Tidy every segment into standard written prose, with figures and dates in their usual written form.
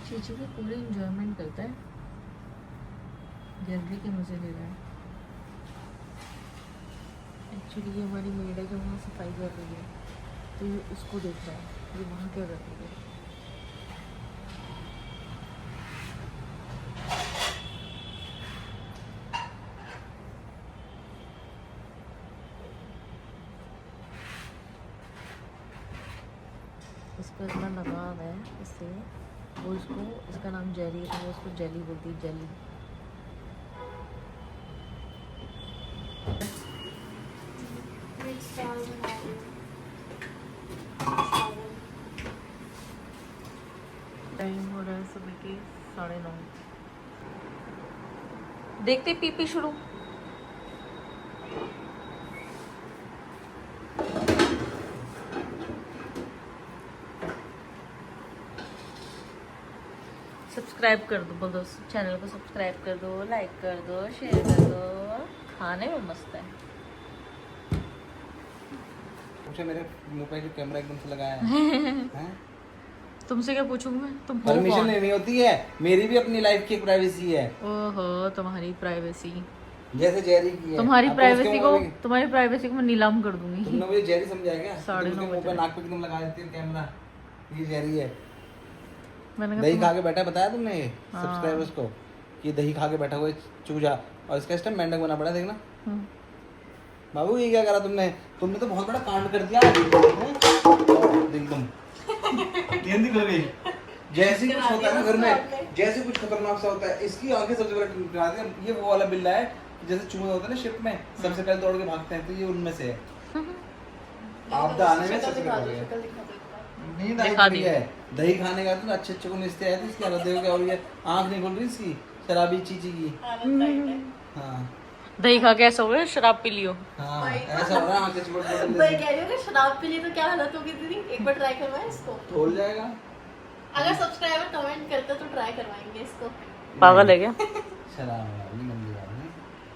चीची भी पूरे इंजॉयमेंट करता है, गैलरी के मजे ले रहा है। एक्चुअली ये हमारी मेड है जो वहाँ सफाई कर रही है, तो ये उसको देख रहा है ये वहाँ क्या कर रही है। इसका इतना लगाव है इससे, वो इसको, इसका नाम जेरी है तो वो उसको जेली बोलती है, जेली। टाइम हो रहा है सुबह के 9:30। देखते पीपी शुरू। सब्सक्राइब कर दो, बोल दो चैनल को सब्सक्राइब कर दो, लाइक कर दो, शेयर कर दो। खाने में मस्त है। मेरे मुंह पे जो कैमरा एकदम से लगाया है तुमसे क्या पूछूंगी मैं? तुम परमिशन लेनी होती है, मेरी भी अपनी लाइफ की एक प्राइवेसी है। ओहो, तुम्हारी प्राइवेसी, जैसे जेरी की है। तुम्हारी प्राइवेसी को मैं नीलाम कर दूंगी। तुमने मुझे जेरी समझाया क्या? 9:30 मुंह पे नाक पे एकदम लगा देती है कैमरा, ये जेरी है। मैंने दही खा के बैठा, बताया तुमने ये हाँ। सब्सक्राइबर्स को कि दही खा के बैठा हुआ चूजा, और इसका इस टाइम मेंढक बना पड़ा, देखना बाबू ये क्या करा तुमने? तुमने तो बहुत बड़ा कांड कर दिया एकदम। गेंदी कर गई। जैसे कुछ होता है ना घर में, जैसे कुछ खतरनाक सा होता है, इसकी आंखें सबसे पहले ये वो वाला बिल्ला है जैसे चूहे होते हैं ना शिप में, सबसे पहले दौड़ के भागते हैं, तो ये उनमें से है। आपदा आने में सबसे पहले नींद आई है। दही खाने का तो अच्छे को निस्ते आए थे, इसकी हालत देखो क्या हो रही है, आंख नहीं खुल रही इसकी, शराबी चीची की। हाँ दही खा के ऐसा हो गया शराब पी लियो। हाँ ऐसा हो रहा है, आंखें चिपट चिपट मैं कह रही हूँ कि शराब पी ली तो क्या हालत होगी दीदी? एक बार ट्राई करवाएं इसको, तोड़ जाएगा। अगर सब्सक्राइबर कमेंट करते तो ट्राई करवाएंगे इसको। पागल है क्या? शराब वाली गंदी बात नहीं,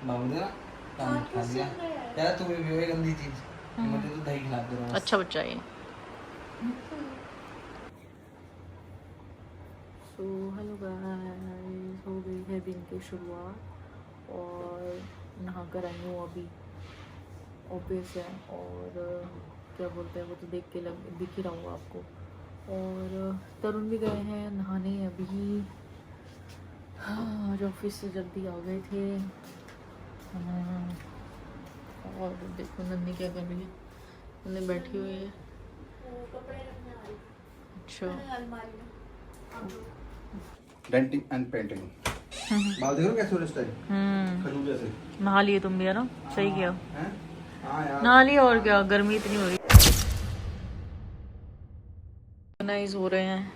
बाबू ने ना काम खा लिया यार, तू भी वही गंदी चीज, मुझे तो दही खिलाते रहो। अच्छा बच्चा है। सो हेलो गाइस, हो गई है दिन की शुरुआत और नहा कर आई हूँ अभी, ऑब्वियस है। और क्या बोलते हैं वो तो देख के दिख ही रहा हूँ आपको। और तरुण भी गए हैं नहाने अभी, आज ऑफिस से जल्दी आ गए थे। और देखो नन्नी क्या कर रही है, नन्नी बैठी हुई है। अच्छा डेंटिंग एंड पेंटिंग। बाल देखो कैसे हो रहा है, खजूर जैसे। नहा लिए तुम भी है ना, सही किया। हैं? हाँ यार नहा लिया, और क्या, गर्मी इतनी हो रही। ऑर्गेनाइज हो रहे हैं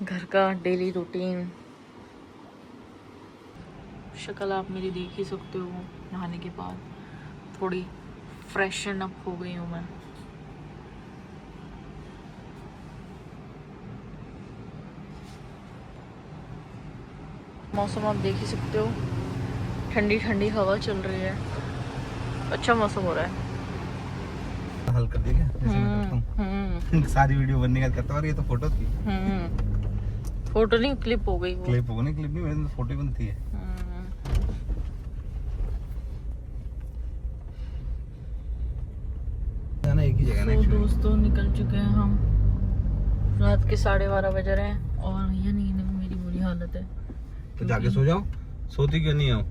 घर का डेली रूटीन। शक्ल आप मेरी देख ही सकते हो, नहाने के बाद थोड़ी फ्रेशन अप हो गई हूँ मैं। मौसम आप देख ही सकते हो, ठंडी ठंडी हवा चल रही है, अच्छा मौसम हो रहा है। हल कर दिया क्या? जैसे मैं करता हूँ। सारी वीडियो बनने का करता हूँ, ये तो फोटो थी। फोटो नहीं, क्लिप हो गई वो। क्लिप हो गई, क्लिप नहीं, मेरे तो फोटो बनती है। जाना एक ही जगह ना। तो दोस्तों निकल चुके हैं हम, रात के 12:30 बज रहे हैं और भैया नींद में मेरी बुरी हालत है। तो जाके सो जाओ, सोती क्यों नहीं हो?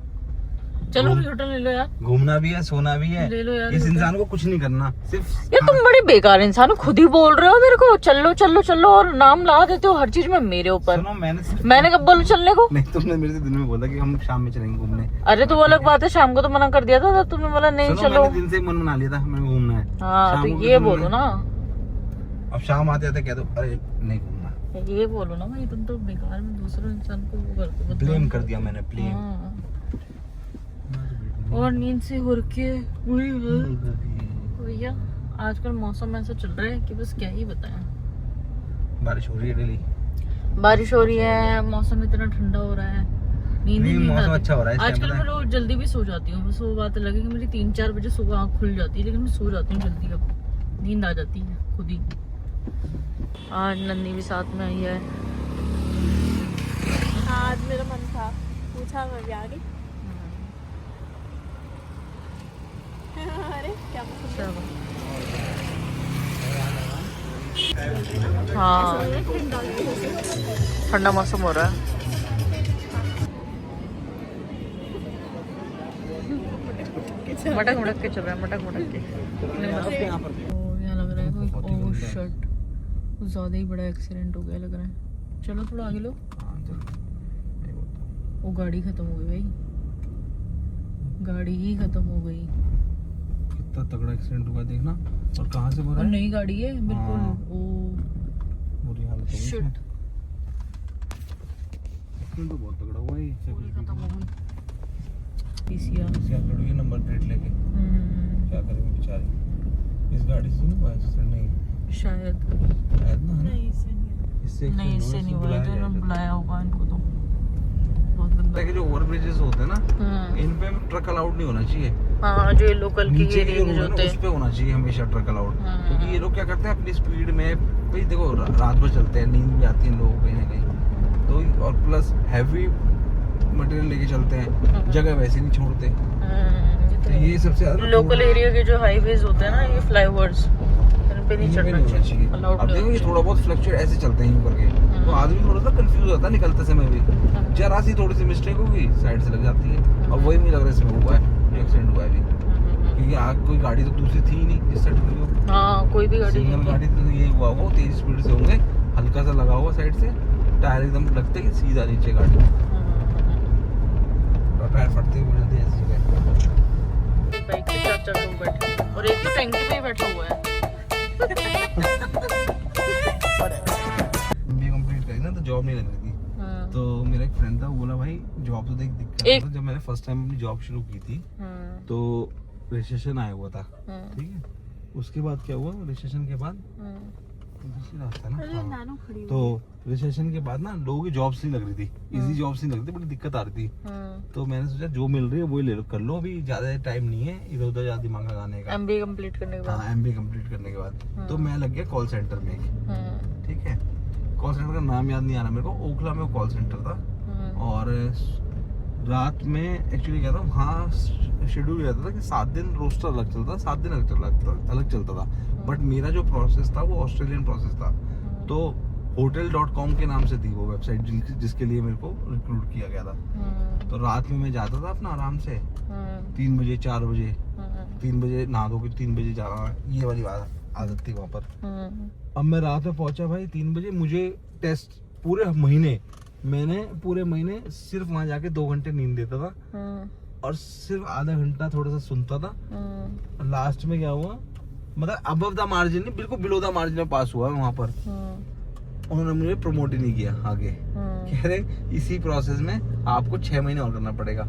चलो होटल ले लो यार, घूमना भी है, सोना भी है, ले लो यार। इस इंसान को कुछ नहीं करना, सिर्फ यार तुम बड़े बेकार इंसान हो, खुद ही बोल रहे हो मेरे को चलो चलो चलो और नाम ला देते हो हर चीज में मेरे ऊपर। सुनो, मैंने कब बोला चलने को? नहीं, तुमने मेरे से दिन में बोला कि हम शाम में चलेंगे घूमने। अरे तो वो अलग बात है, शाम को तो मना कर दिया था, तुमने बोला नहीं चलो। मैंने दिन से मन बना लिया था, हमें घूमना है। हाँ तो ये बोलो ना, अब शाम आते आते कह दो अरे नहीं घूमना, ये बोलो ना भाई, तुम तो बेकार में दूसरे इंसान को वो करते हो, ब्लेम कर दिया मैंने, ब्लेम। हाँ। और नींद से हो रखी है भैया। आजकल मौसम ऐसा चल रहा है कि बस क्या ही बताएं। बारिश हो रही है डेली, बारिश हो रही है, मौसम इतना ठंडा हो रहा है, नींद ही नहीं मौसम अच्छा हो रहा है। आजकल मैं रोज जल्दी भी सो जाती हूँ, बस वो बात अलग है कि मेरी 3-4 बजे सुबह आँख खुल जाती है, लेकिन मैं सो जाती हूँ जल्दी, अब नींद आ जाती है खुद ही। आज नन्नी भी साथ में आई है। आज मेरा मन था, पूछा मैं भी आ गई। अरे क्या पसंद है? हाँ ठंडा मौसम हो रहा है। मटक मटक के चल रहा है, मटक मटक के। यहाँ लग रहा है कोई ओह शिट, कुछ ज़्यादा ही बड़ा एक्सीडेंट हो गया लग रहा है। चलो थोड़ा आगे लो। वो गाड़ी खत्म हो गई भाई, गाड़ी ही खत्म हो गई। कितना तगड़ा एक्सीडेंट हुआ देखना। और कहाँ से बोल रहा और है? नई गाड़ी है बिल्कुल। हाँ। ओ बुरी हालत हो गई शिट, इसमें। एक्सीडेंट तो बहुत तगड़ा हुआ है ये। पूरी खत्म हो गई। पीसीआर लड़की के नंबर प्लेट लेके क्या करेंगे बेचारी। इस गाड़ी से नहीं हुआ एक्सीडेंट? नहीं शायद शायद ना, है ना? नहीं इससे नहीं इससे नहीं, इससे नहीं हुआ। बुलाया इधर जाएगा। बुलाया होगा इनको तो। बहुत गंदा। कि जो ओवर ब्रिजेस होते हैं ना, इन पे ट्रक अलाउड नहीं होना चाहिए। हाँ जो ये लोकल की नीचे के एरिया जो के रोड जो है ना, होते उस हैं। पे होना चाहिए हमेशा ट्रक अलाउड। क्योंकि ये लोग क्या करते हैं अपनी स्पीड में, भाई देखो रात भर चलते हैं, नींद भी आती है लोगों को कहीं ना कहीं, तो और प्लस हैवी मटेरियल लेके चलते हैं, जगह वैसे नहीं छोड़ते। तो ये सबसे ज्यादा लोकल एरिया के जो हाईवेज होते हैं ना, ये फ्लाईओवर्स, इन पे नहीं चढ़ना चाहिए। अब देखो ये थोड़ा बहुत फ्लक्चुएट ऐसे चलते हैं यूं करके, तो आदमी थोड़ा सा कंफ्यूज होता है निकलते समय भी। जरा सी थोड़ी सी मिस्टेक होगी, साइड से लग जाती है। और वही मुझे लग रहा है इसमें हुआ है, जो एक्सीडेंट हुआ है अभी। क्योंकि आग कोई गाड़ी तो दूसरी थी ही नहीं इस साइड की। हाँ कोई भी गाड़ी सिंगल नहीं गाड़ी तो ये हुआ होगा, तेज स्पीड से होंगे, हल्का सा लगा हुआ साइड से, टायर एकदम लगते ही सीधा नीचे गाड़ी, टायर फटते ही बोलते हैं ऐसी जगह। एक बाइक पे 4 लोग बैठे हैं और एक तो टैंकी पे ही बैठा हुआ है। एमबीए कंप्लीट करी ना तो जॉब नहीं लग रही थी। तो मेरा एक फ्रेंड था, वो बोला भाई जॉब तो देख दिक्कत है। जब मैंने फर्स्ट टाइम अपनी जॉब शुरू की थी तो रजिस्ट्रेशन आया हुआ था, ठीक है। उसके बाद क्या हुआ, रजिस्ट्रेशन के बाद दूसरी रास्ता है ना, नानो खड़ी तो रजिस्ट्रेशन के बाद ना लोगों की जॉब्स नहीं लग रही थी, इजी जॉब्स नहीं लग रही थी, बड़ी दिक्कत आ रही थी। तो मैंने सोचा जो मिल रही है वही ले लो, कर लो, अभी ज्यादा टाइम नहीं है इधर उधर ज्यादा दिमाग लगाने का। एमबीए कंप्लीट करने के बाद। हाँ एमबीए कंप्लीट करने के बाद तो मैं लग गया कॉल सेंटर में, ठीक है। कॉल सेंटर का नाम याद नहीं आ रहा मेरे को, ओखला में कॉल सेंटर था। और रात में एक्चुअली क्या था, हाँ शेड्यूल रहता था कि 7 दिन रोस्टर अलग चलता था, 7 दिन अलग चलता था। बट मेरा जो प्रोसेस था वो ऑस्ट्रेलियन प्रोसेस था। तो hotel.com के नाम से थी वो वेबसाइट जिसके लिए मेरे को रिक्रूट किया गया था। तो रात में मैं जाता था अपना आराम से 3 बजे 4 बजे, 3 बजे नहा धो के 3 बजे जाना, ये वाली बात आदत थी वहाँ पर। अब मैं रात में पहुंचा भाई 3 बजे, मुझे टेस्ट पूरे महीने सिर्फ वहाँ जाके 2 घंटे नींद देता था और सिर्फ आधा घंटा थोड़ा सा सुनता था। लास्ट में क्या हुआ, मतलब अबव द मार्जिन नहीं, बिल्कुल बिलो द मार्जिन में पास हुआ वहाँ पर। उन्होंने मुझे प्रमोट ही नहीं किया आगे, कह रहे इसी प्रोसेस में आपको 6 महीने और करना पड़ेगा।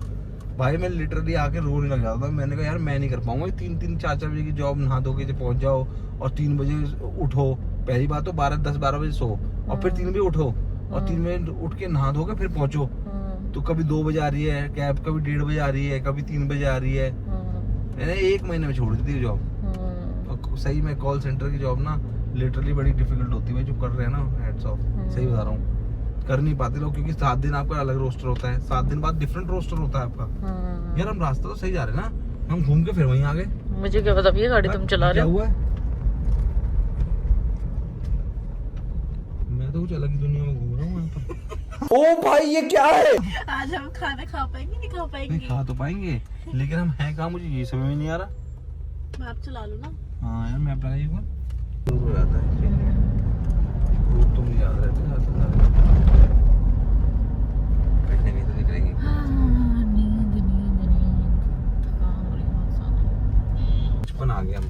भाई मैं लिटरली आके रोने लग जाता था। मैंने कहा यार मैं नहीं कर पाऊंगा 3-3 4-4 बजे की जॉब, नहा धो के पहुंच जाओ और 3 बजे उठो। पहली बात तो 10-12 बजे सो और फिर 3 बजे उठो और 3 बजे उठ के नहा धो के फिर पहुंचो। तो कभी 2 बजे आ रही है कैब, कभी 1:30 बजे आ रही है, कभी 3 बजे आ रही है। मैंने 1 महीने में छोड़ दी थी जॉब। सही में कॉल सेंटर की जॉब ना लिटरली बड़ी डिफिकल्ट होती है। जो कर रहे हैं ना, हेड्स ऑफ, सही बता रहा हूँ, कर नहीं पाते लोग, क्योंकि 7 दिन आपका अलग रोस्टर होता है, 7 दिन बाद डिफरेंट रोस्टर होता है आपका। यार हम रास्ता तो सही जा रहे हैं ना, हम घूम के फिर वहीं आ गए। मुझे क्या पता ये गाड़ी तुम चला रहे हो। क्या हुआ है? मैं तो कुछ अलग ही दुनिया में घूम रहा हूँ यहाँ पर। ओ भाई ये क्या है? आज हम खाना खा पाएंगे नहीं खा पाएंगे? नहीं खा तो पाएंगे, लेकिन हम हैं कहाँ, मुझे ये समझ में नहीं आ रहा। मैप चला लो ना। हाँ यार मैप लगाइएगा, दूर हो जाता है रूट, तो मुझे याद रहता है कहीं नहीं तो दिख रही। नींद थकान हो रही है बहुत ज्यादा। 55 आ गए हम,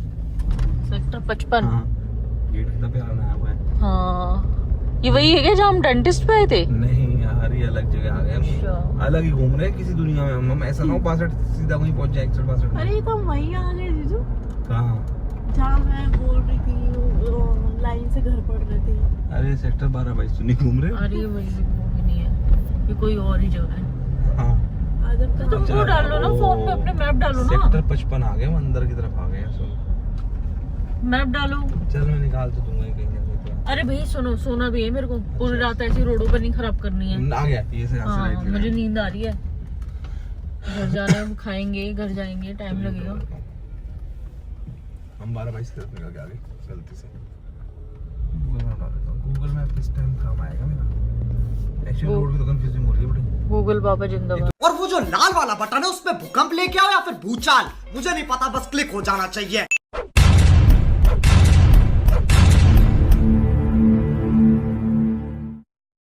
सेक्टर 55। हाँ गेट कितना प्यारा बनाया हुआ है। हाँ ये वही है क्या जहाँ हम डेंटिस्ट पे आए थे? नहीं यार ये अलग जगह आ गए हम, अलग ही घूम रहे हैं किसी दुनिया में। हम ऐसा ना हो 62 सीधा वहीं पहुंच जाए 61-62। अरे तो हम वहीं आ गए जीजू, कहाँ? जहाँ मैं बोल रही थी लाइन से घर पड़ रहे थे। अरे सेक्टर 12-22 तो नहीं घूम रहे? अरे ये वही नहीं है, ये कोई और ही जगह है। हाँ आज हम तो तुम वो डालो ना फोन में, अपने मैप डालो ना। सेक्टर 55 आ गए हम, अंदर की तरफ आ गए हैं। सुन मैप डालो। चल मैं निकाल तो दूंगा कहीं ना कहीं। अरे भाई सुनो, सोना भी है मेरे को, पूरी रात ऐसी रोडों पर नहीं खराब करनी है। आ गया ये से हाँ, मुझे नींद आ रही है। घर जाना है, खाएंगे, घर जाएंगे, टाइम लगेगा। हम 12:22 से निकल के आ गए गलती से। गूगल मैप इस टाइम काम आएगा मेरा। एक्चुअली रोड भी तो कंफ्यूजिंग हो रही है बड़ी। गूगल बाबा जिंदाबाद। और वो जो लाल वाला बटन है उसमें भूकंप लेके आओ या फिर भूचाल, मुझे नहीं पता, बस क्लिक हो जाना चाहिए।